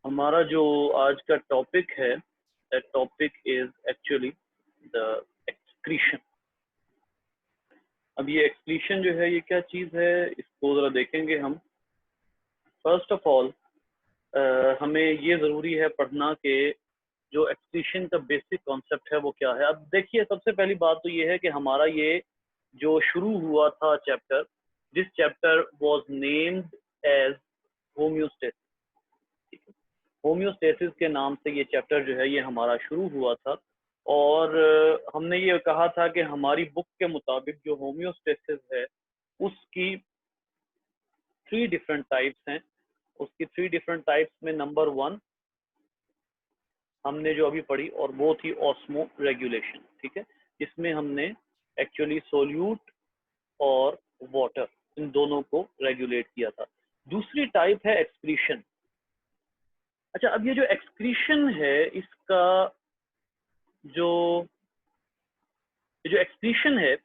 हमारा जो आज का टॉपिक है, that topic is actually the excretion. अब ये एक्सक्रीशन जो है ये क्या चीज है, इसको जरा देखेंगे हम। फर्स्ट ऑफ ऑल हमें ये जरूरी है पढ़ना कि जो एक्सक्रीशन का बेसिक कॉन्सेप्ट है वो क्या है। अब देखिए, सबसे पहली बात तो ये है कि हमारा ये जो शुरू हुआ था chapter, this chapter was named as homeostasis. Homeostasis के नाम से ये चैप्टर जो है ये हमारा शुरू हुआ था। और हमने ये कहा था कि हमारी बुक के मुताबिक जो होम्योस्टेसिस है उसकी 3 डिफरेंट टाइप्स हैं। उसकी 3 डिफरेंट टाइप्स में नंबर 1 हमने जो अभी पढ़ी और वो थी ऑस्मो रेगुलेशन, ठीक है, जिसमें हमने एक्चुअली सोल्यूट और वाटर इन दोनों को रेगुलेट किया था। दूसरी टाइप है एक्सक्रीशन। अच्छा, अब ये जो एक्सक्रीशन है इसका जो एक्सक्रीशन है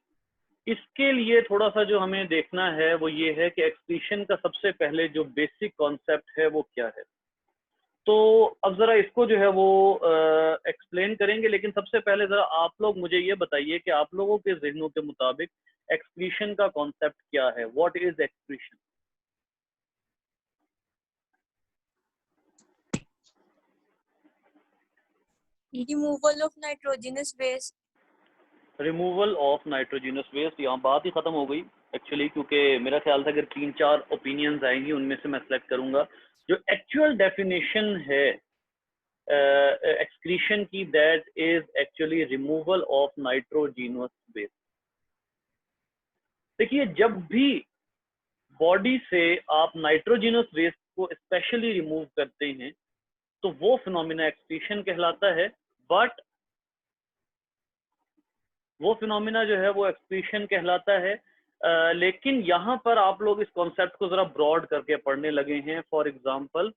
इसके लिए थोड़ा सा जो हमें देखना है वो ये है कि एक्सक्रीशन का सबसे पहले जो बेसिक कॉन्सेप्ट है वो क्या है। तो अब जरा इसको जो है वो एक्सप्लेन करेंगे, लेकिन सबसे पहले जरा आप लोग मुझे ये बताइए कि आप लोगों के ज़हनों के मुताबिक एक्सक्रीशन का कॉन्सेप्ट क्या है। What is excretion? Removal of nitrogenous waste. Removal of nitrogenous waste. यहाँ बात ही खत्म हो गई एक्चुअली, क्योंकि मेरा ख्याल था अगर 3-4 ओपिनियंस आएंगी उनमें से मैं सेलेक्ट करूंगा। जो एक्चुअल डेफिनेशन है एक्सक्रीशन की, that is actually removal of nitrogenous waste. देखिए, जब भी बॉडी से आप नाइट्रोजनस वेस्ट को स्पेशली रिमूव करते हैं तो वो फिनोमिना एक्सक्रीशन कहलाता है। बट वो फिनोमिना जो है वो एक्सक्रीशन कहलाता है। लेकिन यहाँ पर आप लोग इस कॉन्सेप्ट को जरा ब्रॉड करके पढ़ने लगे हैं। फॉर एग्जांपल,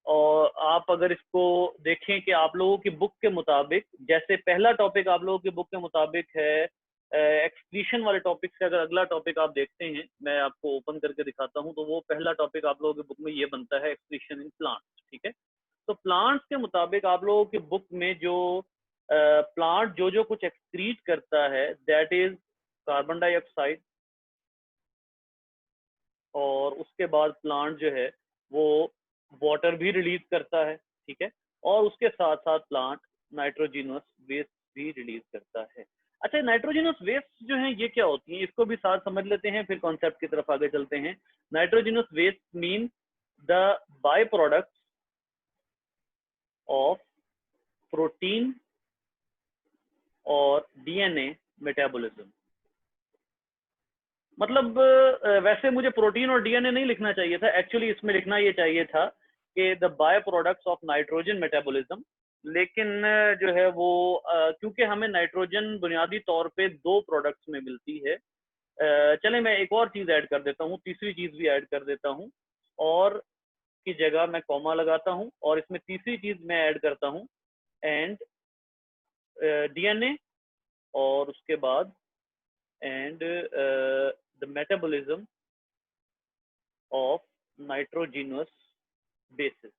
और आप अगर इसको देखें कि आप लोगों की बुक के मुताबिक, जैसे पहला टॉपिक आप लोगों की बुक के मुताबिक है एक्सक्रीशन वाले टॉपिक से, अगर अगला टॉपिक आप देखते हैं, मैं आपको ओपन करके दिखाता हूं, तो वो पहला टॉपिक आप लोगों की बुक में ये बनता है एक्सक्रीशन इन प्लांट्स, ठीक है। तो प्लांट्स के मुताबिक आप लोगों की बुक में जो प्लांट जो कुछ एक्सक्रीट करता है, दैट इज कार्बन डाइऑक्साइड, और उसके बाद प्लांट जो है वो वाटर भी रिलीज करता है, ठीक है, और उसके साथ साथ प्लांट नाइट्रोजनस वेस्ट भी रिलीज करता है। अच्छा, नाइट्रोजनस वेस्ट जो है ये क्या होती है, इसको भी साथ समझ लेते हैं, फिर कॉन्सेप्ट की तरफ आगे चलते हैं। Nitrogenous waste mean the by product of protein और डीएनए मेटाबॉलिज्म। मतलब वैसे मुझे प्रोटीन और डीएनए नहीं लिखना चाहिए था, एक्चुअली इसमें लिखना ये चाहिए था कि the by products of nitrogen metabolism. लेकिन जो है वो क्योंकि हमें नाइट्रोजन बुनियादी तौर पे 2 प्रोडक्ट्स में मिलती है। चले मैं एक और चीज ऐड कर देता हूँ, तीसरी चीज भी ऐड कर देता हूँ, और की जगह मैं कॉमा लगाता हूँ और इसमें तीसरी चीज मैं ऐड करता हूँ एंड डीएनए, और उसके बाद and the metabolism of nitrogenous basis.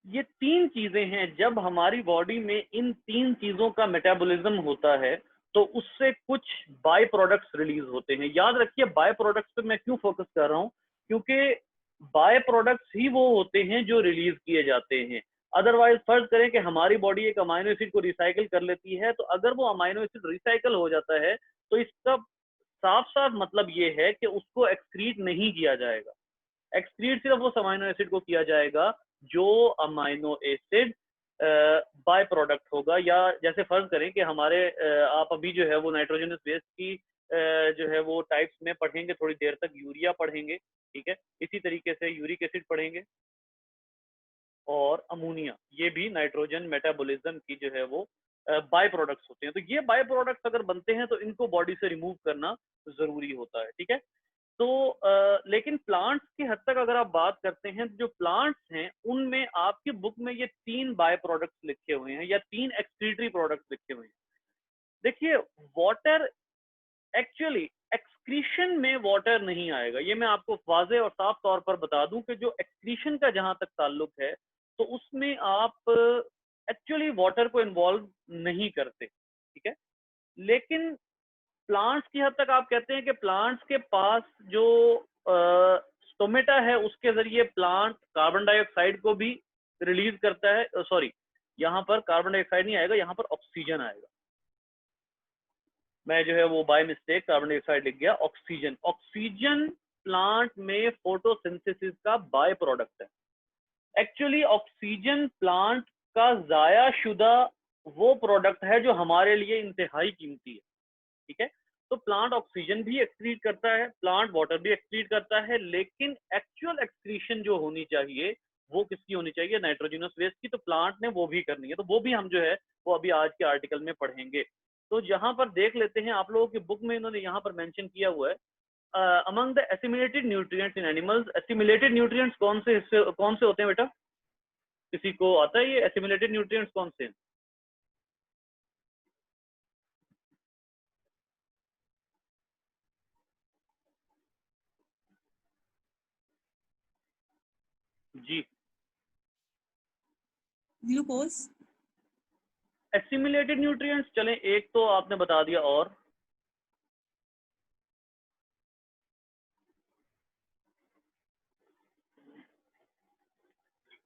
ये 3 चीजें हैं। जब हमारी बॉडी में इन 3 चीजों का मेटाबॉलिज्म होता है तो उससे कुछ बाय प्रोडक्ट्स रिलीज होते हैं। याद रखिए, बाय प्रोडक्ट्स पे मैं क्यों फोकस कर रहा हूँ, क्योंकि बाय प्रोडक्ट्स ही वो होते हैं जो रिलीज किए जाते हैं। अदरवाइज फर्ज करें कि हमारी बॉडी एक अमाइनो एसिड को रिसाइकिल कर लेती है, तो अगर वो अमाइनो एसिड रिसाइकिल हो जाता है तो इसका साफ साफ मतलब ये है कि उसको एक्सक्रीट नहीं किया जाएगा। एक्सक्रीट सिर्फ उस अमाइनो एसिड को किया जाएगा जो अमाइनो एसिड बाय प्रोडक्ट होगा। या जैसे फर्ज करें कि हमारे आप अभी जो है वो नाइट्रोजनस वेस्ट की जो है वो टाइप्स में पढ़ेंगे, थोड़ी देर तक यूरिया पढ़ेंगे, ठीक है, इसी तरीके से यूरिक एसिड पढ़ेंगे और अमोनिया, ये भी नाइट्रोजन मेटाबॉलिज्म की जो है वो बाय प्रोडक्ट्स होते हैं। तो ये बाय प्रोडक्ट्स अगर बनते हैं तो इनको बॉडी से रिमूव करना जरूरी होता है, ठीक है। तो लेकिन प्लांट्स की हद तक अगर आप बात करते हैं तो जो प्लांट्स हैं उनमें आपकी बुक में ये 3 बाय प्रोडक्ट्स लिखे हुए हैं या 3 एक्सक्रीटरी प्रोडक्ट्स लिखे हुए हैं। देखिए, वाटर एक्चुअली एक्सक्रीशन में वाटर नहीं आएगा। ये मैं आपको वाज़े और साफ तौर पर बता दूं कि जो एक्सक्रीशन का जहां तक ताल्लुक है तो उसमें आप एक्चुअली वाटर को इन्वॉल्व नहीं करते, ठीक है। लेकिन प्लांट्स की हद तक आप कहते हैं कि प्लांट्स के पास जो स्टोमेटा है उसके जरिए प्लांट कार्बन डाइऑक्साइड को भी रिलीज करता है। सॉरी, यहाँ पर कार्बन डाइऑक्साइड नहीं आएगा, यहाँ पर ऑक्सीजन आएगा। मैं जो है वो बाय मिस्टेक कार्बन डाइऑक्साइड लिख गया, ऑक्सीजन। ऑक्सीजन प्लांट में फोटोसिंथेसिस का बाय प्रोडक्ट है। एक्चुअली ऑक्सीजन प्लांट का जाया शुदा वो प्रोडक्ट है जो हमारे लिए इंतहाई कीमती है, ठीक है। तो प्लांट ऑक्सीजन भी एक्सक्रीट करता है, प्लांट वाटर भी एक्सक्रीट करता है, लेकिन एक्चुअल एक्सक्रीशन जो होनी चाहिए वो किसकी होनी चाहिए? नाइट्रोजनस वेस्ट की। तो प्लांट ने वो भी करनी है, तो वो भी हम जो है वो अभी आज के आर्टिकल में पढ़ेंगे। तो यहाँ पर देख लेते हैं, आप लोगों की बुक में इन्होंने यहाँ पर मेंशन किया हुआ है among the assimilated nutrients in animals. Assimilated nutrients कौन से होते हैं बेटा? किसी को आता है ये एसिमिलेटेड न्यूट्रिएंट्स कौन से हैं? जी, ग्लूकोज। एसिमिलेटेड न्यूट्रिएंट्स, चलें एक तो आपने बता दिया, और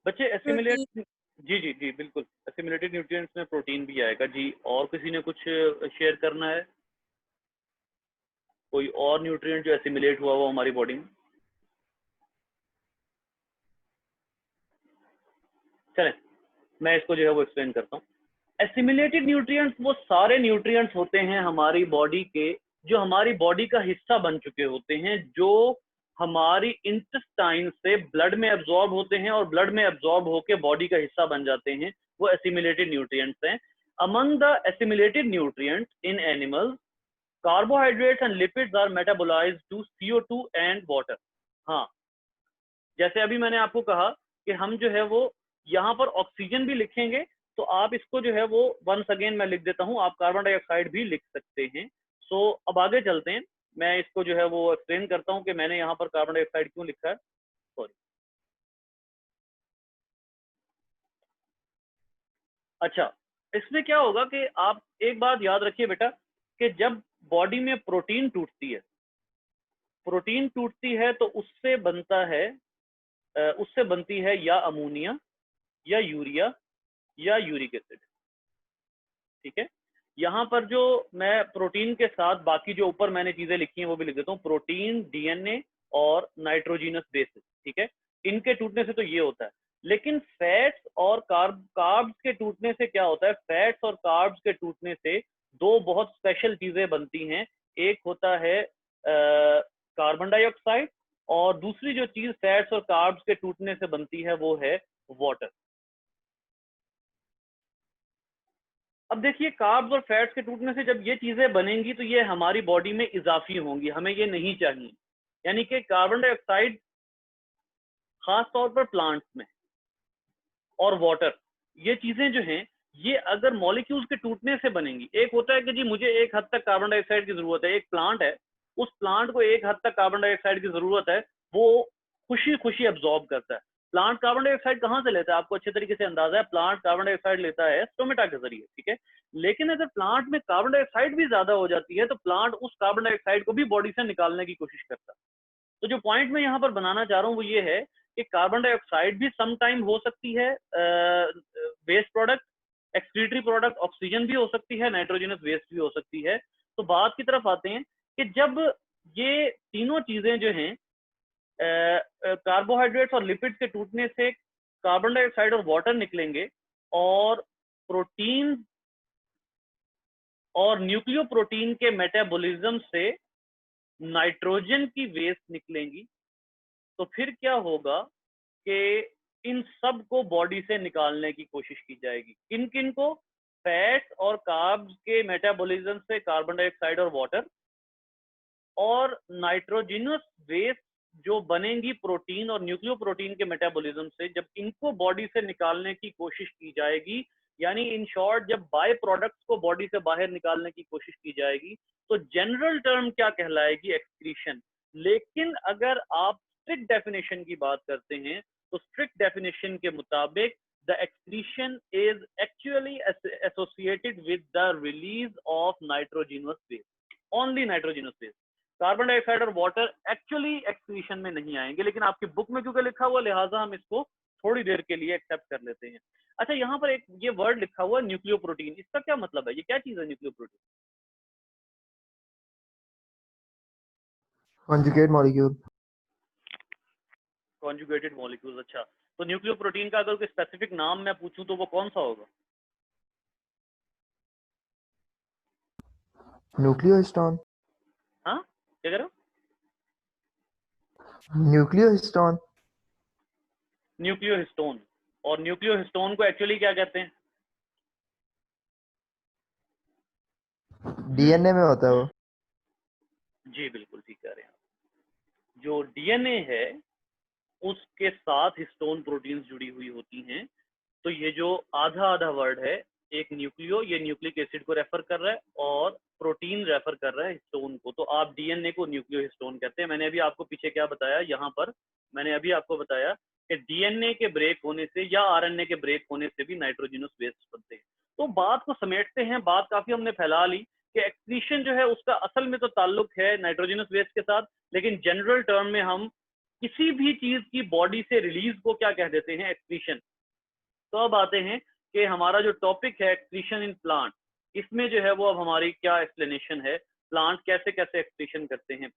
बच्चे एसिमिलेट। प्रोटीन। जी जी जी बिल्कुल, एसिमिलेटेड न्यूट्रिएंट्स में प्रोटीन भी आएगा जी। और किसी ने कुछ शेयर करना है? कोई और न्यूट्रिएंट जो एसिमिलेट हुआ हुआ हमारी बॉडी में? चलें मैं इसको जो है वो एक्सप्लेन करता हूँ। एसिमिलेटेड न्यूट्रिएंट्स वो सारे न्यूट्रिएंट्स होते हैं हमारी बॉडी के जो हमारी बॉडी का हिस्सा बन चुके होते हैं, जो हमारी इंटेस्टाइन से ब्लड में एब्जॉर्ब होते हैं और ब्लड में एब्जॉर्ब होकर बॉडी का हिस्सा बन जाते हैं, वो एसिमिलेटेड न्यूट्रिएंट्स हैं। Among the assimilated nutrients in animals, carbohydrates and lipids are metabolised to CO2 and water. हाँ, जैसे अभी मैंने आपको कहा कि हम जो है वो यहाँ पर ऑक्सीजन भी लिखेंगे, तो आप इसको जो है वो वंस अगेन मैं लिख देता हूँ, आप कार्बन डाइऑक्साइड भी लिख सकते हैं। सो अब आगे चलते हैं, मैं इसको जो है वो एक्सप्लेन करता हूँ कि मैंने यहाँ पर कार्बन डाइऑक्साइड क्यों लिखा है। सॉरी, अच्छा, इसमें क्या होगा कि आप एक बात याद रखिए बेटा कि जब बॉडी में प्रोटीन टूटती है तो उससे बनती है या अमोनिया या यूरिया या यूरिक एसिड, ठीक है। यहाँ पर जो मैं प्रोटीन के साथ बाकी जो ऊपर मैंने चीजें लिखी हैं वो भी लिख देता हूँ, प्रोटीन, डीएनए और नाइट्रोजिनस बेसिस, ठीक है। इनके टूटने से तो ये होता है, लेकिन फैट्स और कार्ब्स के टूटने से क्या होता है? फैट्स और कार्ब्स के टूटने से दो बहुत स्पेशल चीजें बनती हैं। एक होता है कार्बन डाइऑक्साइड, और दूसरी जो चीज फैट्स और कार्ब्स के टूटने से बनती है वो है वाटर। अब देखिए, कार्ब्स और फैट्स के टूटने से जब ये चीजें बनेंगी तो ये हमारी बॉडी में इजाफी होंगी, हमें ये नहीं चाहिए। यानी कि कार्बन डाइऑक्साइड खास तौर पर प्लांट्स में और वाटर, ये चीजें जो हैं ये अगर मॉलिक्यूल्स के टूटने से बनेंगी। एक होता है कि जी मुझे एक हद तक कार्बन डाइऑक्साइड की जरूरत है, एक प्लांट है, उस प्लांट को एक हद तक कार्बन डाइऑक्साइड की जरूरत है, वो खुशी खुशी एब्जॉर्ब करता है। प्लांट कार्बन डाइऑक्साइड कहाँ से लेता है? आपको अच्छे तरीके से अंदाजा है, प्लांट कार्बन डाइऑक्साइड लेता है स्टोमेटा के जरिए, ठीक है। लेकिन अगर प्लांट में कार्बन डाइऑक्साइड भी ज्यादा हो जाती है तो प्लांट उस कार्बन डाइऑक्साइड को भी बॉडी से निकालने की कोशिश करता है। तो जो पॉइंट मैं यहाँ पर बनाना चाह रहा हूँ वो ये है कि कार्बन डाइऑक्साइड भी सम टाइम हो सकती है waste product, excretory product, oxygen भी हो सकती है, नाइट्रोजनस वेस्ट भी हो सकती है। तो बात की तरफ आते हैं कि जब ये तीनों चीजें जो हैं कार्बोहाइड्रेट्स और लिपिड्स के टूटने से कार्बन डाइऑक्साइड और वाटर निकलेंगे, और प्रोटीन और न्यूक्लियो प्रोटीन के मेटाबॉलिज्म से नाइट्रोजन की वेस्ट निकलेंगी, तो फिर क्या होगा कि इन सब को बॉडी से निकालने की कोशिश की जाएगी। किन किन को? फैट्स और कार्ब्स के मेटाबॉलिज्म से कार्बन डाइऑक्साइड और वाटर, और नाइट्रोजिनस वेस्ट जो बनेंगी प्रोटीन और न्यूक्लियो प्रोटीन के मेटाबॉलिज्म से, जब इनको बॉडी से निकालने की कोशिश की जाएगी यानी इन शॉर्ट जब बाय प्रोडक्ट्स को बॉडी से बाहर निकालने की कोशिश की जाएगी तो जनरल टर्म क्या कहलाएगी? एक्सक्रीशन। लेकिन अगर आप स्ट्रिक्ट डेफिनेशन की बात करते हैं तो स्ट्रिक्ट डेफिनेशन के मुताबिक the excretion is actually associated with the release of nitrogenous waste, only nitrogenous waste. Carbon dioxide और वाटर एक्चुअली एक्सक्रीशन में नहीं आएंगे, लेकिन आपकी बुक में क्योंकि लिखा हुआ लिहाजा हम इसको थोड़ी देर के लिए एक्सेप्ट कर लेते हैं। अच्छा, यहाँ पर एक ये वर्ड लिखा हुआ न्यूक्लियोप्रोटीन, इसका क्या मतलब है? ये क्या चीज है nucleoprotein? Conjugate molecule. Conjugated molecules. अच्छा, तो न्यूक्लियोप्रोटीन का अगर कोई स्पेसिफिक नाम मैं पूछूं तो वो कौन सा होगा? न्यूक्लियोहिस्टोन। हाँ, क्या कह रहे हो? न्यूक्लियोहिस्टोन। न्यूक्लियोहिस्टोन। और न्यूक्लियोहिस्टोन को एक्चुअली क्या कहते हैं? डीएनए में होता है वो। जी बिल्कुल ठीक कह रहे हैं आप। जो डीएनए है उसके साथ हिस्टोन प्रोटीन्स जुड़ी हुई होती हैं। तो ये जो आधा आधा वर्ड है, एक न्यूक्लियो, ये न्यूक्लिक एसिड को रेफर कर रहा है, और प्रोटीन रेफर कर रहा है हिस्टोन को। तो आप डीएनए को न्यूक्लियो हिस्टोन कहते हैं। मैंने अभी आपको पीछे क्या बताया, यहाँ पर मैंने अभी आपको बताया कि डीएनए के ब्रेक होने से या आरएनए के ब्रेक होने से भी नाइट्रोजिनस वेस्ट बनते हैं। तो बात को समेटते हैं, बात काफी हमने फैला ली कि एक्सक्रीशन जो है उसका असल में तो ताल्लुक है नाइट्रोजिनस वेस्ट के साथ, लेकिन जनरल टर्म में हम किसी भी चीज की बॉडी से रिलीज को क्या कह देते हैं? एक्सक्रीशन। तो अब आते हैं कि हमारा जो टॉपिक है एक्सक्रीशन इन प्लांट, इसमें जो है वो अब हमारी क्या एक्सप्लेनेशन है, प्लांट कैसे कैसे एक्सक्रीशन करते हैं।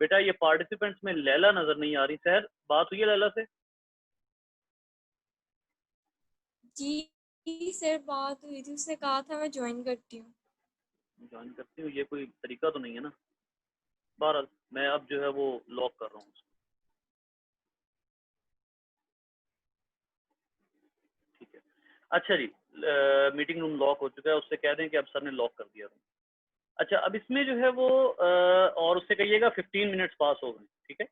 बेटा ये पार्टिसिपेंट्स में लैला नजर नहीं आ रही, सर बात हुई है लैला से? जी सर, बात हुई थी, उसने कहा था मैं ज्वाइन करती हूँ। ज्वाइन करती हूँ, ये कोई तरीका तो नहीं है ना? बहरहाल मैं अब जो है वो लॉक कर रहा हूँ। ठीक है, अच्छा जी, मीटिंग रूम लॉक हो चुका है, उससे कह दें कि अब सर ने लॉक कर दिया रूम। अच्छा, अब इसमें जो है वो और उससे कहिएगा 15 मिनट्स पास हो गए, ठीक है?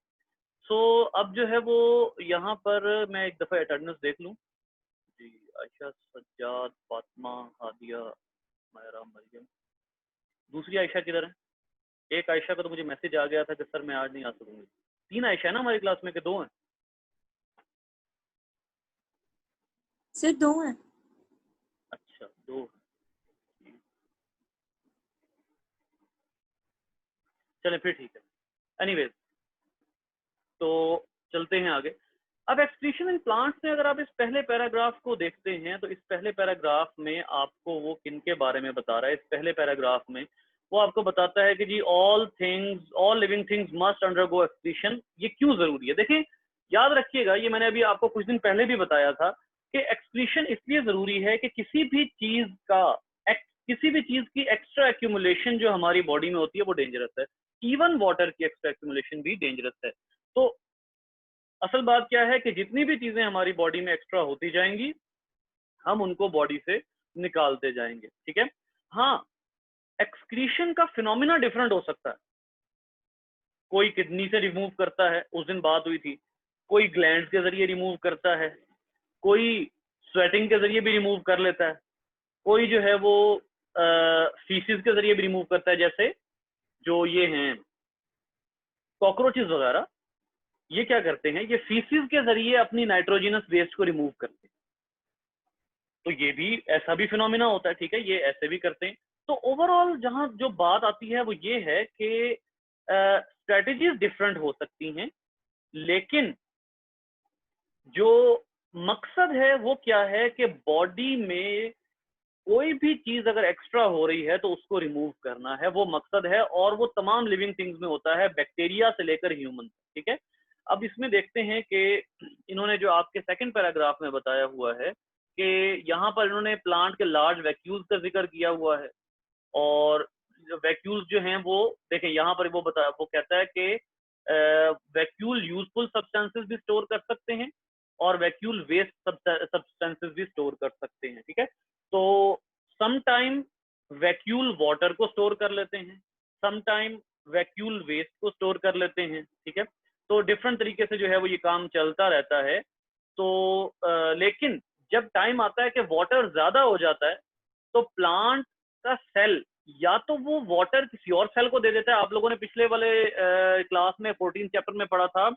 सो अब जो है वो यहाँ पर मैं एक दफ़ा अटेंडेंस देख लूँ। जी, आयशा, सज्जाद, फातिमा, हादिया, मायरा, मरियम। दूसरी आयशा किधर है? एक आयशा का तो मुझे मैसेज आ गया था कि सर मैं आज नहीं आ सकूंगी। 3 आयशा है ना हमारी क्लास में, कि 2 हैं? सर 2 हैं। अच्छा, 2। चले फिर ठीक है। एनीवेज, तो चलते हैं आगे। अब एक्सक्रीशन इन प्लांट्स में अगर आप इस पहले पैराग्राफ को देखते हैं तो इस पहले पैराग्राफ में आपको वो किन के बारे में बता रहा है? इस पहले पैराग्राफ में वो आपको बताता है कि जी all living things must undergo excretion. ये क्यों जरूरी है? देखें, याद रखिएगा, ये मैंने अभी आपको कुछ दिन पहले भी बताया था कि एक्सक्रीशन इसलिए जरूरी है कि किसी भी चीज की एक्स्ट्रा एक्यूमुलेशन जो हमारी बॉडी में होती है वो डेंजरस है। इवन वाटर की एक्स्ट्रा एक्यूमुलेशन भी डेंजरस है। तो असल बात क्या है कि जितनी भी चीजें हमारी बॉडी में एक्स्ट्रा होती जाएंगी हम उनको बॉडी से निकालते जाएंगे, ठीक है? हाँ, एक्सक्रीशन का फिनोमिना डिफरेंट हो सकता है। कोई किडनी से रिमूव करता है, उस दिन बात हुई थी। कोई ग्लैंड के जरिए रिमूव करता है, कोई स्वेटिंग के जरिए भी रिमूव कर लेता है, कोई जो है वो फीसिस के जरिए भी रिमूव करता है, जैसे जो ये हैं कॉकरोचेस वगैरह, ये क्या करते हैं, ये फीसिस के जरिए अपनी नाइट्रोजिनस वेस्ट को रिमूव करते हैं। तो ये भी ऐसा भी फिनोमिना होता है, ठीक है? ये ऐसे भी करते हैं। तो ओवरऑल जहां जो बात आती है वो ये है कि स्ट्रेटजीज डिफरेंट हो सकती हैं, लेकिन जो मकसद है वो क्या है कि बॉडी में कोई भी चीज अगर एक्स्ट्रा हो रही है तो उसको रिमूव करना है, वो मकसद है। और वो तमाम लिविंग थिंग्स में होता है, बैक्टीरिया से लेकर ह्यूमन, ठीक है? अब इसमें देखते हैं कि इन्होंने जो आपके सेकंड पैराग्राफ में बताया हुआ है कि यहाँ पर इन्होंने प्लांट के लार्ज वैक्यूल्स का जिक्र किया हुआ है। और वैक्यूल्स जो हैं वो देखें, यहाँ पर वो कहता है कि वैक्यूल यूजफुल सब्सटेंसेस भी स्टोर कर सकते हैं और वैक्यूल वेस्ट सब्सटेंसेस भी स्टोर कर सकते हैं, ठीक है? तो सम टाइम वैक्यूल वाटर को स्टोर कर लेते हैं, सम टाइम वैक्यूल वेस्ट को स्टोर कर लेते हैं, ठीक है? तो डिफरेंट तरीके से जो है वो ये काम चलता रहता है। तो लेकिन जब टाइम आता है कि वाटर ज्यादा हो जाता है तो प्लांट का सेल या तो वो वाटर किसी और सेल को दे देता है। आप लोगों ने पिछले वाले क्लास में 14 चैप्टर में पढ़ा था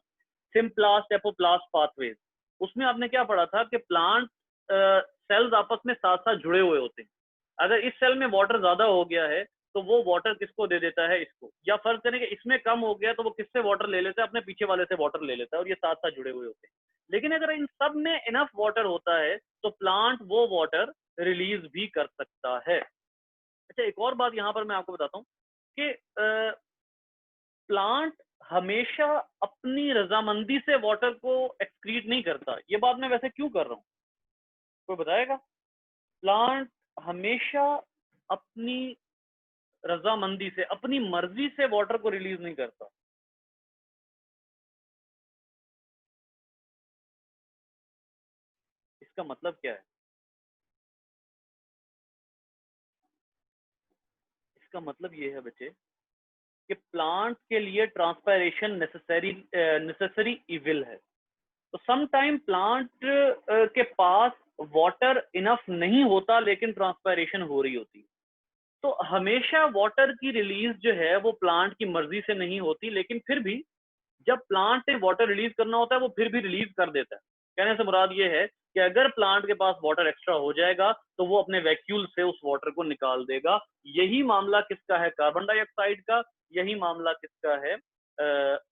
सिम्प्लास्ट एपोप्लास्ट पाथवेज। उसमें आपने क्या पढ़ा था कि प्लांट सेल्स आपस में साथ साथ जुड़े हुए होते हैं। अगर इस सेल में वाटर ज्यादा हो गया है तो वो वाटर किसको दे देता है, इसको। या फर्ज करें कि इसमें कम हो गया तो वो किससे वाटर ले लेता है, अपने पीछे वाले से वाटर ले लेता है, और ये साथ साथ जुड़े हुए होते हैं। लेकिन अगर इन सब में इनफ वाटर होता है तो प्लांट वो वाटर रिलीज भी कर सकता है। अच्छा, एक और बात यहाँ पर मैं आपको बताता हूँ कि प्लांट हमेशा अपनी रजामंदी से वाटर को एक्सक्रीट नहीं करता। ये बात मैं वैसे क्यों कर रहा हूँ, कोई बताएगा? प्लांट हमेशा अपनी रजामंदी से, अपनी मर्जी से वाटर को रिलीज नहीं करता। इसका मतलब क्या है? इसका मतलब ये है बच्चे कि प्लांट के लिए ट्रांसपायरेशन नेसेसरी इविल है। तो सम टाइम प्लांट के पास वाटर इनफ नहीं होता लेकिन ट्रांसपायरेशन हो रही होती है। तो हमेशा वाटर की रिलीज जो है वो प्लांट की मर्जी से नहीं होती, लेकिन फिर भी जब प्लांट ने वाटर रिलीज करना होता है वो फिर भी रिलीज कर देता है। कहने से मुराद ये है कि अगर प्लांट के पास वाटर एक्स्ट्रा हो जाएगा तो वो अपने वैक्यूल से उस वाटर को निकाल देगा। यही मामला किसका है? कार्बन डाइऑक्साइड का। यही मामला किसका है?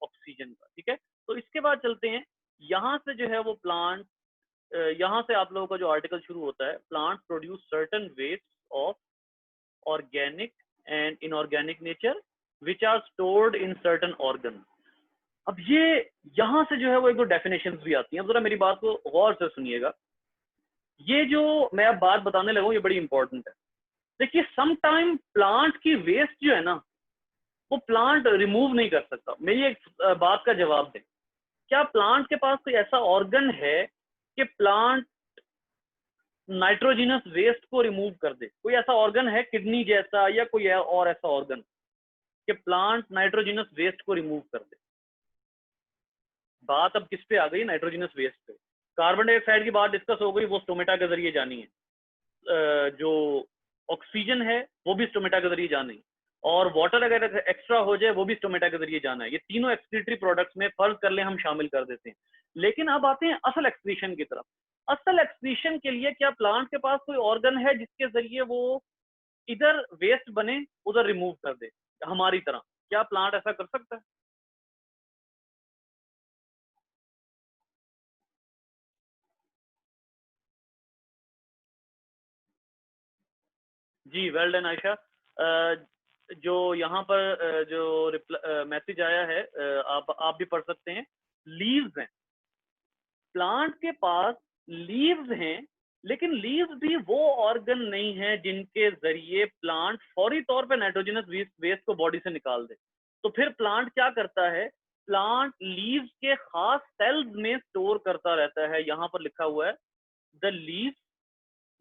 ऑक्सीजन का। ठीक है, तो इसके बाद चलते हैं। यहाँ से जो है वो प्लांट, यहाँ से आप लोगों का जो आर्टिकल शुरू होता है, plant produce certain waste of organic and inorganic nature which are stored in certain organ. अब ये यहाँ से जो है वो एक दो डेफिनेशंस भी आती हैं। अब जरा मेरी बात को गौर से सुनिएगा। ये जो मैं अब बात बताने लगा हूँ ये बड़ी इंपॉर्टेंट है। देखिए, सम टाइम प्लांट की वेस्ट जो है ना वो प्लांट रिमूव नहीं कर सकता। मेरी एक बात का जवाब दें, क्या प्लांट के पास कोई ऐसा ऑर्गन है कि प्लांट नाइट्रोजिनस वेस्ट को रिमूव कर दे? कोई ऐसा ऑर्गन है, किडनी जैसा या कोई और ऐसा ऑर्गन, कि प्लांट नाइट्रोजिनस वेस्ट को रिमूव कर दे? बात अब किस पे आ गई? नाइट्रोजिनस वेस्ट पे। कार्बन डाइऑक्साइड की बात डिस्कस हो गई, वो स्टोमेटा के जरिए जानी है। जो ऑक्सीजन है वो भी स्टोमेटा के जरिए जानी है, और वाटर अगर एक्स्ट्रा हो जाए वो भी स्टोमेटा के जरिए जाना है। ये तीनों एक्सक्रीटरी प्रोडक्ट्स में फर्ज कर ले हम शामिल कर देते हैं। लेकिन अब आते हैं असल एक्सक्रीशन की तरफ। असल एक्सक्रीशन के लिए क्या प्लांट के पास कोई ऑर्गन है जिसके जरिए वो इधर वेस्ट बने उधर रिमूव कर दे हमारी तरह? क्या प्लांट ऐसा कर सकता है? जी, वेल डन आयशा। जो यहाँ पर जो मैसेज आया है, आप भी पढ़ सकते हैं। लीव्स हैं, प्लांट के पास लीव्स हैं, लेकिन लीव्स भी वो ऑर्गन नहीं है जिनके जरिए प्लांट फौरी तौर पे नाइट्रोजनस वेस्ट को बॉडी से निकाल दे। तो फिर प्लांट क्या करता है? प्लांट लीव्स के खास सेल्स में स्टोर करता रहता है। यहाँ पर लिखा हुआ है the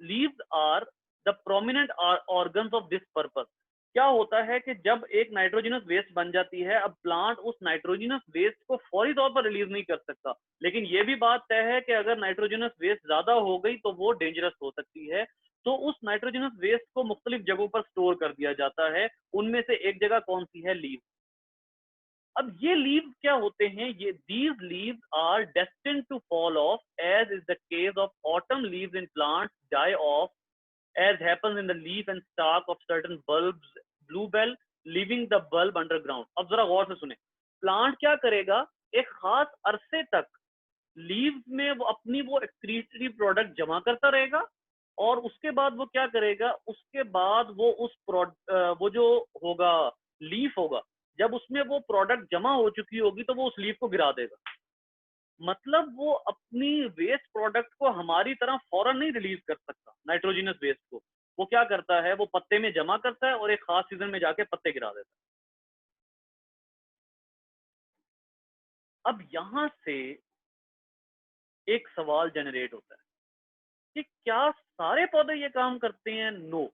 leaves are the prominent organs of this purpose. क्या होता है कि जब एक नाइट्रोजनस वेस्ट बन जाती है, अब प्लांट उस नाइट्रोजनस वेस्ट को फौरी तौर पर रिलीज नहीं कर सकता, लेकिन ये भी बात तय है कि अगर नाइट्रोजनस वेस्ट ज्यादा हो गई तो वो डेंजरस हो सकती है। तो उस नाइट्रोजनस वेस्ट को मुख्तलिफ जगहों पर स्टोर कर दिया जाता है। उनमें से एक जगह कौन सी है? लीव। अब ये लीव्स क्या होते हैं? ये these leaves are destined to fall off as is the case of autumn leaves in plants die off as happens in the leaf and stalk of certain bulbs, bluebell, leaving the bulb underground. अब जरा गौर से सुने। Plant क्या करेगा? एक खास अरसे तक लीव्स में वो अपनी वो एक्सक्रीटरी प्रोडक्ट जमा करता रहेगा, और उसके बाद वो क्या करेगा? उसके बाद वो वो जो होगा लीफ होगा, जब उसमें वो प्रोडक्ट जमा हो चुकी होगी तो वो उस लीफ को गिरा देगा। मतलब वो अपनी वेस्ट प्रोडक्ट को हमारी तरह फौरन नहीं रिलीज कर सकता। नाइट्रोजनस वेस्ट को वो क्या करता है? वो पत्ते में जमा करता है और एक खास सीजन में जाके पत्ते गिरा देता है। अब यहां से एक सवाल जनरेट होता है कि क्या सारे पौधे ये काम करते हैं? नो,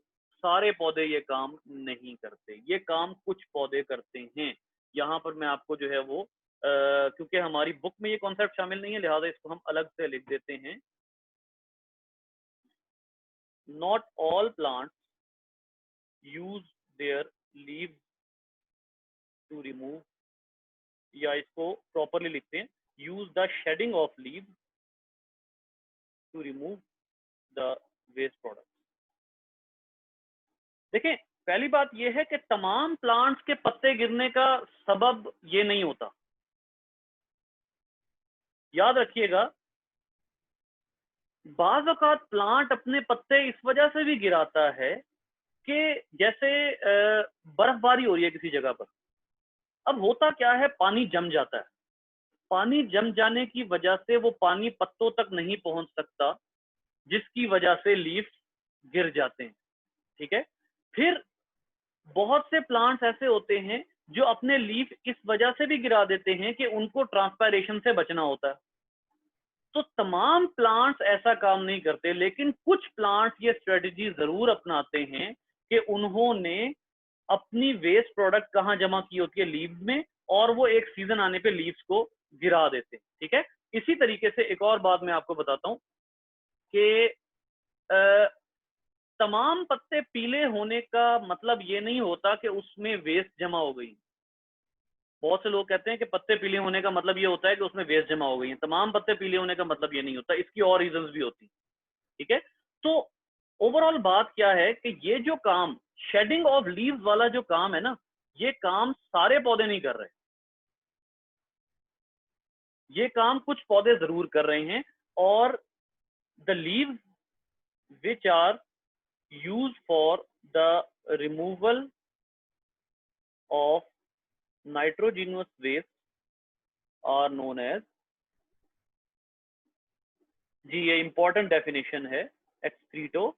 सारे पौधे ये काम नहीं करते। ये काम कुछ पौधे करते हैं। यहाँ पर मैं आपको जो है वो क्योंकि हमारी बुक में ये कॉन्सेप्ट शामिल नहीं है लिहाजा इसको हम अलग से लिख देते हैं। not all plants use their leaves to remove, या इसको प्रॉपरली लिखते हैं, use the shedding of leaves to remove the waste product। देखें, पहली बात यह है कि तमाम प्लांट्स के पत्ते गिरने का सबब ये नहीं होता। याद रखिएगा, बाज़ औक़ात प्लांट अपने पत्ते इस वजह से भी गिराता है कि जैसे बर्फबारी हो रही है किसी जगह पर, अब होता क्या है, पानी जम जाता है, पानी जम जाने की वजह से वो पानी पत्तों तक नहीं पहुंच सकता, जिसकी वजह से लीफ गिर जाते हैं। ठीक है, फिर बहुत से प्लांट्स ऐसे होते हैं जो अपने लीफ इस वजह से भी गिरा देते हैं कि उनको ट्रांसपायरेशन से बचना होता है। तो तमाम प्लांट्स ऐसा काम नहीं करते, लेकिन कुछ प्लांट्स ये स्ट्रेटजी जरूर अपनाते हैं कि उन्होंने अपनी वेस्ट प्रोडक्ट कहाँ जमा की होती है, लीव्स में, और वो एक सीजन आने पे लीव्स को गिरा देते हैं। ठीक है, इसी तरीके से एक और बात मैं आपको बताता हूं कि तमाम पत्ते पीले होने का मतलब ये नहीं होता कि उसमें वेस्ट जमा हो गई। बहुत से लोग कहते हैं कि पत्ते पीले होने का मतलब ये होता है कि उसमें वेस्ट जमा हो गई है। तमाम पत्ते पीले होने का मतलब ये नहीं होता, इसकी और रीजंस भी होती। ठीक है, तो ओवरऑल बात क्या है कि ये जो काम शेडिंग ऑफ लीव्स वाला जो काम है ना, ये काम सारे पौधे नहीं कर रहे, ये काम कुछ पौधे जरूर कर रहे हैं। और the leaves which are use for the removal of nitrogenous waste are known as, जी ये इंपॉर्टेंट डेफिनेशन है, एक्सक्रीटोफोर।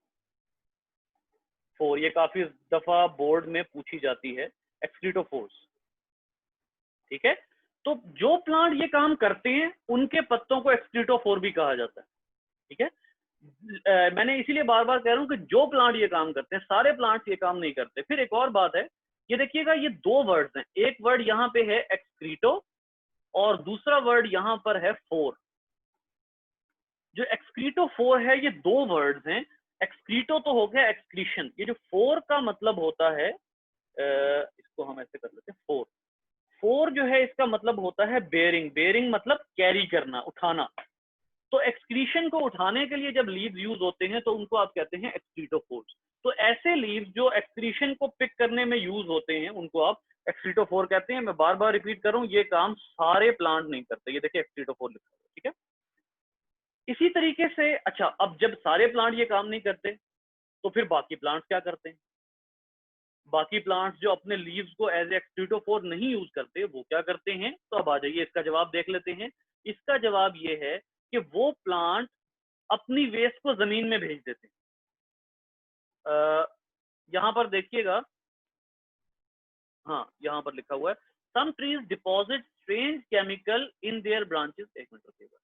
ये काफी दफा बोर्ड में पूछी जाती है, एक्सक्रीटोफोर्स। ठीक है, तो जो प्लांट ये काम करते हैं उनके पत्तों को एक्सक्रीटोफोर भी कहा जाता है। ठीक है, मैंने इसीलिए बार बार कह रहा हूं कि जो प्लांट ये काम करते हैं, सारे प्लांट्स ये काम नहीं करते। फिर एक और बात है, ये देखिएगा, ये दो वर्ड्स हैं, एक वर्ड यहाँ पे है एक्सक्रीटो और दूसरा वर्ड यहाँ पर है फोर। जो एक्सक्रीटोफोर है, ये दो वर्ड्स हैं। एक्सक्रीटो तो हो गया एक्सक्रीशन, ये जो फोर का मतलब होता है, इसको हम ऐसे कर लेते हैं, फोर। फोर जो है इसका मतलब होता है बेयरिंग, बेयरिंग मतलब कैरी करना, उठाना। तो एक्सक्रीशन को उठाने के लिए जब लीव्स यूज होते हैं तो उनको आप कहते हैं एक्सक्रीटोफोर्स। तो ऐसे लीव्स जो एक्सक्रीशन को पिक करने में यूज होते हैं उनको आप एक्सक्रीटोफोर कहते हैं। मैं बार बार रिपीट कर रहा हूं, ये काम सारे प्लांट नहीं करते। ये देखिए एक्सक्रीटोफोर लिखा हुआ है। ठीक है, इसी तरीके से, अच्छा, अब जब सारे प्लांट ये काम नहीं करते तो फिर बाकी प्लांट्स क्या करते हैं? बाकी प्लांट्स जो अपने लीव्स को एज एक्सक्रीटोफोर नहीं यूज करते, वो क्या करते हैं? तो अब आ जाइए, इसका जवाब देख लेते हैं। इसका जवाब ये है कि वो प्लांट अपनी वेस्ट को जमीन में भेज देते हैं। यहां पर देखिएगा, हाँ यहाँ पर लिखा हुआ है, some trees deposit strange chemical in their branches, एक मिनट रखिएगा,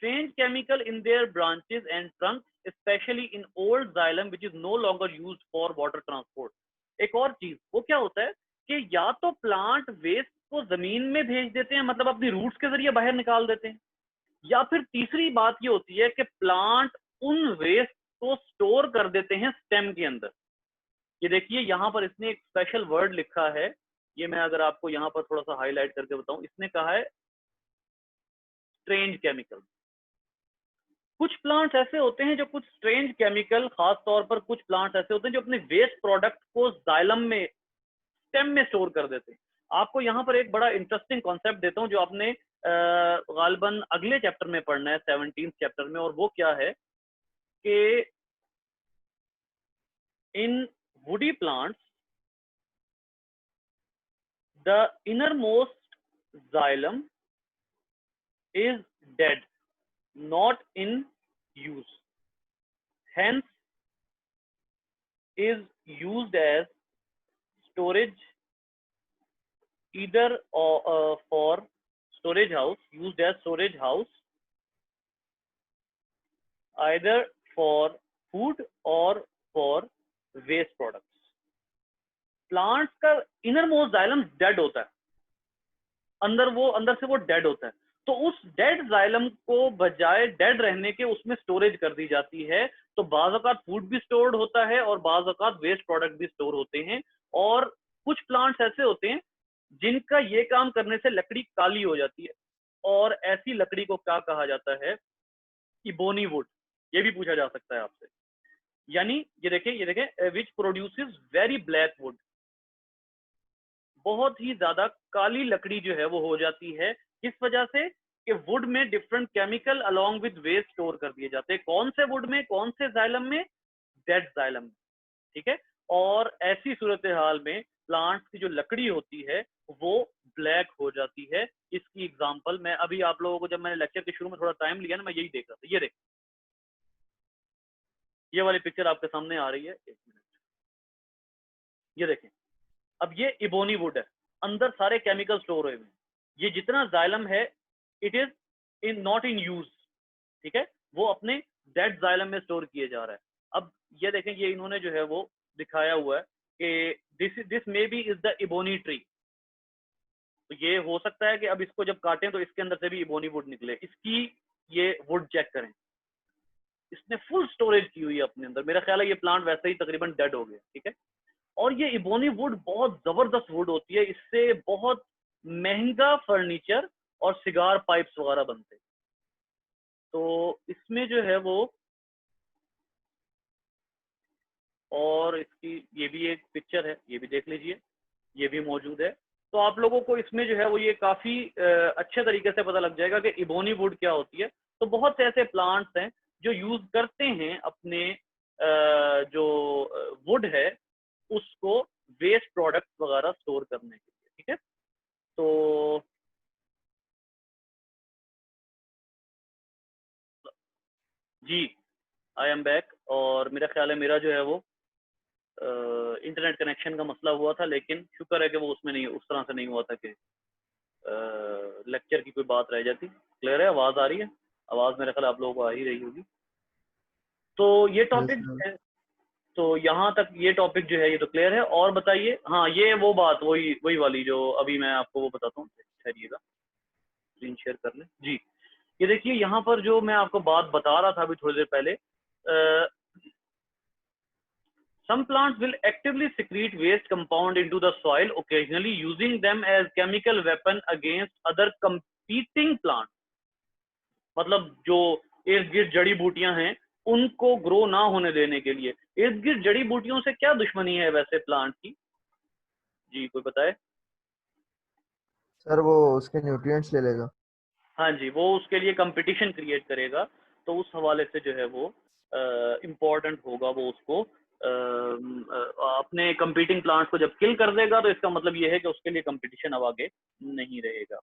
strange chemical in their branches and trunks, especially in old xylem which is no longer used for water transport। एक और चीज, वो क्या होता है कि या तो प्लांट वेस्ट को जमीन में भेज देते हैं, मतलब अपनी रूट्स के जरिए बाहर निकाल देते हैं, या फिर तीसरी बात ये होती है कि प्लांट उन वेस्ट को स्टोर कर देते हैं स्टेम के अंदर। ये देखिए यहाँ पर इसने एक स्पेशल वर्ड लिखा है, ये मैं अगर आपको यहाँ पर थोड़ा सा हाईलाइट करके बताऊं, इसने कहा है स्ट्रेंज केमिकल। कुछ प्लांट्स ऐसे होते हैं जो कुछ स्ट्रेंज केमिकल, खास तौर पर कुछ प्लांट्स ऐसे होते हैं जो अपने वेस्ट प्रोडक्ट को जाइलम में, स्टेम में स्टोर कर देते हैं। आपको यहाँ पर एक बड़ा इंटरेस्टिंग कॉन्सेप्ट देता हूँ जो आपने गालिबन अगले चैप्टर में पढ़ना है, 17th चैप्टर में, और वो क्या है कि in woody plants the innermost xylem is dead, not in use, hence is used as storage, either for storage house, used as storage house, either for food or for waste products। Plants का inner most xylem dead होता है, अंदर से वो dead होता है, तो उस डेड जाइलम को बजाय डेड रहने के उसमें स्टोरेज कर दी जाती है। तो बाज़ औक़ात फूड भी स्टोर्ड होता है और बाज़ औक़ात वेस्ट प्रोडक्ट भी स्टोर होते हैं। और कुछ प्लांट्स ऐसे होते हैं जिनका ये काम करने से लकड़ी काली हो जाती है, और ऐसी लकड़ी को क्या कहा जाता है? Ebony would. ये भी पूछा जा सकता है आपसे। यानी ये देखें which produces very black would. बहुत ही ज्यादा काली लकड़ी जो है वो हो जाती है। किस वजह से? कि वुड में different chemical along with waste store कर दिए जाते हैं। कौन से वुड में? कौन से जाइलम में? डेड जाइलम में। ठीक है। और ऐसी सूरत हाल में प्लांट्स की जो लकड़ी होती है वो ब्लैक हो जाती है। इसकी एग्जांपल मैं अभी आप लोगों को, जब मैंने लेक्चर के शुरू में थोड़ा टाइम लिया ना, मैं यही देख रहा था। ये देख, ये वाली पिक्चर आपके सामने आ रही है, एक मिनट। ये देखें, अब ये इबोनी वुड है, अंदर सारे केमिकल स्टोर हुए हैं। ये जितना जाइलम है it is in not in use. ठीक है, वो अपने डेड जाइलम में स्टोर किए जा रहा है। अब ये देखें, ये इन्होंने जो है वो दिखाया हुआ है कि this may be is the ebony tree. तो ये हो सकता है कि अब इसको जब काटें तो इसके अंदर से भी इबोनी वुड निकले। इसकी ये वुड चेक करें, इसने फुल स्टोरेज की हुई है अपने अंदर। मेरा ख्याल है ये प्लांट वैसे ही तकरीबन डेड हो गया। ठीक है, और ये इबोनी वुड बहुत जबरदस्त वुड होती है। इससे बहुत महंगा फर्नीचर और सिगार पाइप्स वगैरह बनते हैं। तो इसमें जो है वो, और इसकी ये भी एक पिक्चर है, ये भी देख लीजिए, ये भी मौजूद है। तो आप लोगों को इसमें जो है वो ये काफी अच्छे तरीके से पता लग जाएगा कि इबोनी वुड क्या होती है। तो बहुत से ऐसे प्लांट्स हैं जो यूज करते हैं अपने जो वुड है उसको वेस्ट प्रोडक्ट वगैरह स्टोर करने के लिए। ठीक है, तो जी, आई एम बैक। और मेरा ख्याल है मेरा जो है वो इंटरनेट कनेक्शन का मसला हुआ था, लेकिन शुक्र है कि वो उसमें नहीं, उस तरह से नहीं हुआ था कि लेक्चर की कोई बात रह जाती। क्लियर है? आवाज़ आ रही है? आवाज़ मेरे ख्याल आप लोगों को आ ही रही होगी। तो ये यस टॉपिक सर। है, तो यहाँ तक ये टॉपिक जो है ये तो क्लियर है। और बताइए, हाँ ये वो बात वही वही वाली जो अभी मैं आपको वो बताता हूँ, ठहरिएगा, स्क्रीन शेयर कर लें। जी, ये देखिए यहाँ पर जो मैं आपको बात बता रहा था अभी थोड़ी देर पहले, some plants will actively secrete waste compound into the soil, occasionally using them as chemical weapon against other competing plants। मतलब जो इर्द गिर्द जड़ी बूटियां हैं उनको ग्रो ना होने देने के लिए। इर्द गिर्द जड़ी बूटियों से क्या दुश्मनी है वैसे प्लांट की? जी, कोई बताए? सर वो उसके न्यूट्रिएंट्स ले लेगा। हाँ जी, वो उसके लिए कंपटीशन क्रिएट करेगा। तो उस हवाले से जो है वो इम्पोर्टेंट होगा, वो उसको अपने कंपीटिंग प्लांट्स को जब किल कर देगा तो इसका मतलब ये है कि उसके लिए कंपटीशन अब आगे नहीं रहेगा।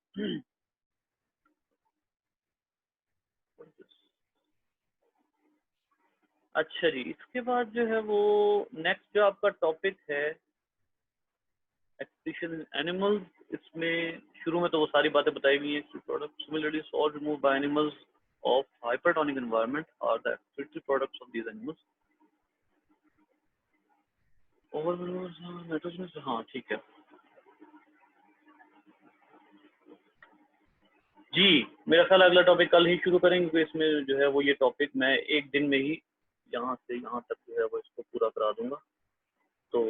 अच्छा जी, इसके बाद जो है वो नेक्स्ट जो आपका टॉपिक है एक्सटिंक्शन एनिमल्स। इसमें शुरू में तो वो सारी बातें बताई हुई हैं। Products similarly solve remove by animals of hypertonic environment are the activity products of these animals. Over nitrogen, हाँ ठीक है जी। मेरा ख्याल अगला टॉपिक कल ही शुरू करेंगे, क्योंकि इसमें जो है वो ये टॉपिक मैं एक दिन में ही यहाँ से यहाँ तक जो है वो इसको पूरा करा दूंगा। तो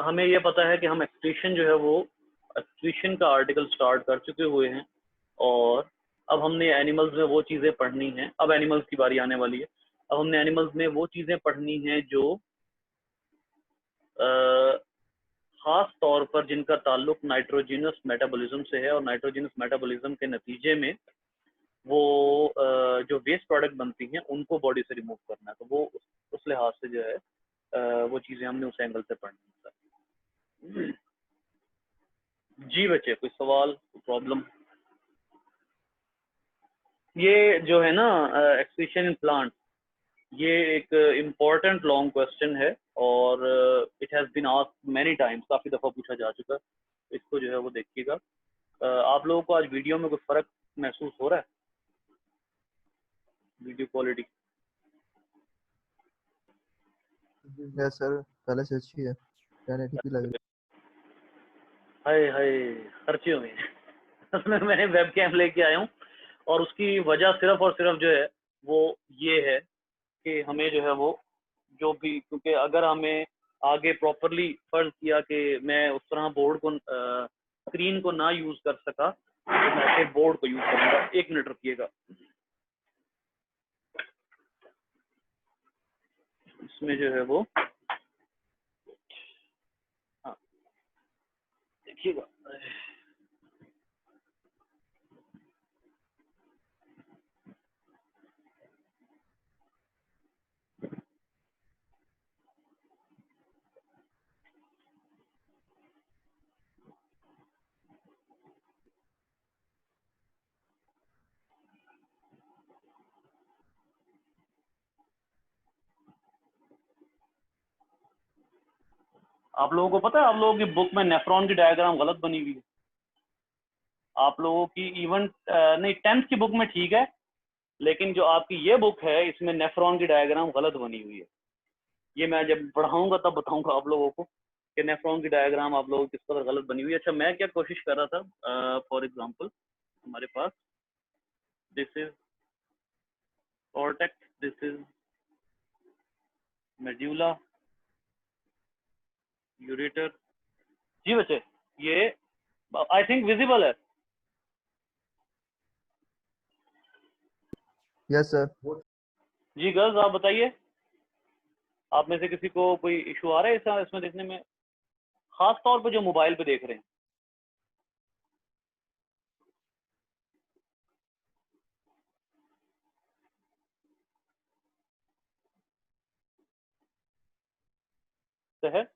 हमें ये पता है कि हम एक्सक्रीशन जो है वो एक्सक्रीशन का आर्टिकल स्टार्ट कर चुके हुए हैं, और अब हमने एनिमल्स में वो चीज़ें पढ़नी हैं। अब एनिमल्स की बारी आने वाली है। अब हमने एनिमल्स में वो चीज़ें पढ़नी हैं जो खास तौर पर जिनका ताल्लुक नाइट्रोजिनस मेटाबॉलिज्म से है, और नाइट्रोजिनस मेटाबॉलिज्म के नतीजे में वो जो वेस्ट प्रोडक्ट बनती हैं उनको बॉडी से रिमूव करना है। तो वो उस लिहाज से जो है वो चीज़ें हमने उस एंगल से पढ़नी है। जी बच्चे, कोई सवाल, कोई प्रॉब्लम? ये जो है ना एक्सक्रीशन इन प्लांट, ये एक इम्पोर्टेंट लॉन्ग क्वेश्चन है, और it has been asked many times, काफ़ी दफ़ा पूछा जा चुका है। इसको जो है वो देखिएगा। आप लोगों को आज वीडियो में कोई फ़र्क महसूस हो रहा है? Video quality? यस सर, पहले से अच्छी है, 1080p लग रही हाय हाय, खर्चे हुए हैं। उसमें मैंने वेब कैम लेके आया हूँ और उसकी वजह सिर्फ और सिर्फ जो है वो ये है कि हमें जो है वो जो भी, क्योंकि अगर हमें आगे प्रॉपरली फर्ज किया कि मैं उस तरह बोर्ड को स्क्रीन को ना यूज कर सका तो मैं फिर बोर्ड को यूज करूंगा। 1 मिनट रुकिएगा। इसमें जो है वो हाँ देखिएगा। आप लोगों को पता है, आप लोगों की बुक में नेफ्रॉन की डायग्राम गलत बनी हुई है। आप लोगों की इवन नहीं 10th की बुक में ठीक है, लेकिन जो आपकी ये बुक है इसमें नेफ्रॉन की डायग्राम गलत बनी हुई है। ये मैं जब पढ़ाऊंगा तब बताऊंगा आप लोगों को कि नेफ्रॉन की डायग्राम आप लोगों की किस कदर गलत बनी हुई है। अच्छा, मैं क्या कोशिश कर रहा था, फॉर एग्जांपल हमारे पास this is cortex, this is medulla, ureter. जी बच्चे, ये आई थिंक विजिबल है। Yes sir. जी गर्ल्स, आप बताइए, आप में से किसी को कोई इशू आ रहा है इसमें देखने में, खास तौर पे जो मोबाइल पे देख रहे हैं? सहर,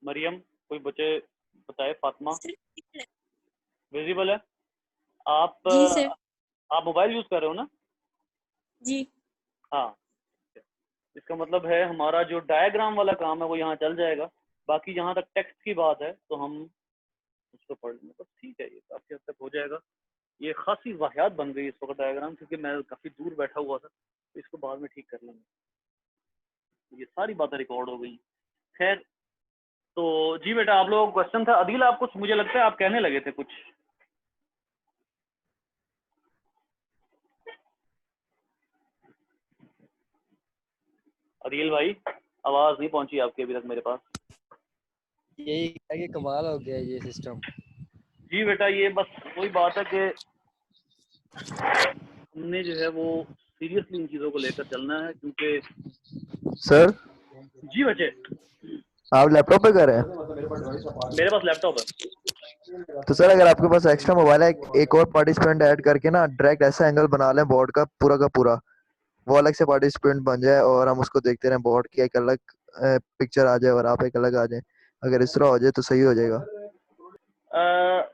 मरियम, कोई बच्चे बताए, फातिमा, सर clear है। विजिबल है? आप जी सर। आप मोबाइल यूज कर रहे हो ना? जी हाँ, इसका मतलब है हमारा जो डायग्राम वाला काम है वो यहाँ चल जाएगा। बाकी जहाँ तक टेक्स्ट की बात है तो हम उसको पढ़ लेंगे, बस ठीक है, ये काफी हद तक हो जाएगा। ये खासी वाहियात बन गई इस वक्त डायग्राम, क्योंकि मैं काफी दूर बैठा हुआ था, तो इसको बाद में ठीक कर लेंगे। ये सारी बातें रिकॉर्ड हो गई। खैर, तो जी बेटा, आप लोगों का क्वेश्चन था। अदील, आप कुछ, मुझे लगता है आप कहने लगे थे कुछ। अदील भाई, आवाज नहीं पहुंची आपकी अभी तक मेरे पास। यही है कि कमाल हो गया ये सिस्टम। जी बेटा, ये बस वही बात है कि हमने जो है वो सीरियसली इन चीज़ों को लेकर चलना है, क्योंकि सर जी बच्चे, आप लैपटॉप पे कर रहे हैं? मेरे पास लैपटॉप है। तो सर अगर आपके पास एक्स्ट्रा मोबाइल है, एक और पार्टिसिपेंट ऐड करके ना डायरेक्ट ऐसा एंगल बना लें बोर्ड का पूरा, वो अलग से पार्टिसिपेंट बन जाए और हम उसको देखते रहें, बोर्ड की एक अलग पिक्चर आ जाए और आप एक अलग आ जाए। अगर इस तरह हो जाए तो सही हो जाएगा।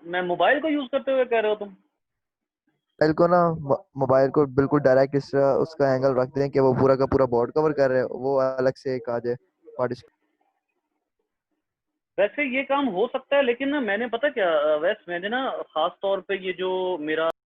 मैं मोबाइल को यूज करते हुए कह रहे हो तुम? मोबाइल को ना, मोबाइल को बिल्कुल डायरेक्ट इस तरह उसका एंगल रख दें कि वो पूरा का पूरा बोर्ड कवर कर रहे हैं, वो अलग से एक आ जाए पार्टिसिपेंट। वैसे ये काम हो सकता है, लेकिन ना मैंने पता क्या, वैसे मैंने ना खास तौर पे ये जो मेरा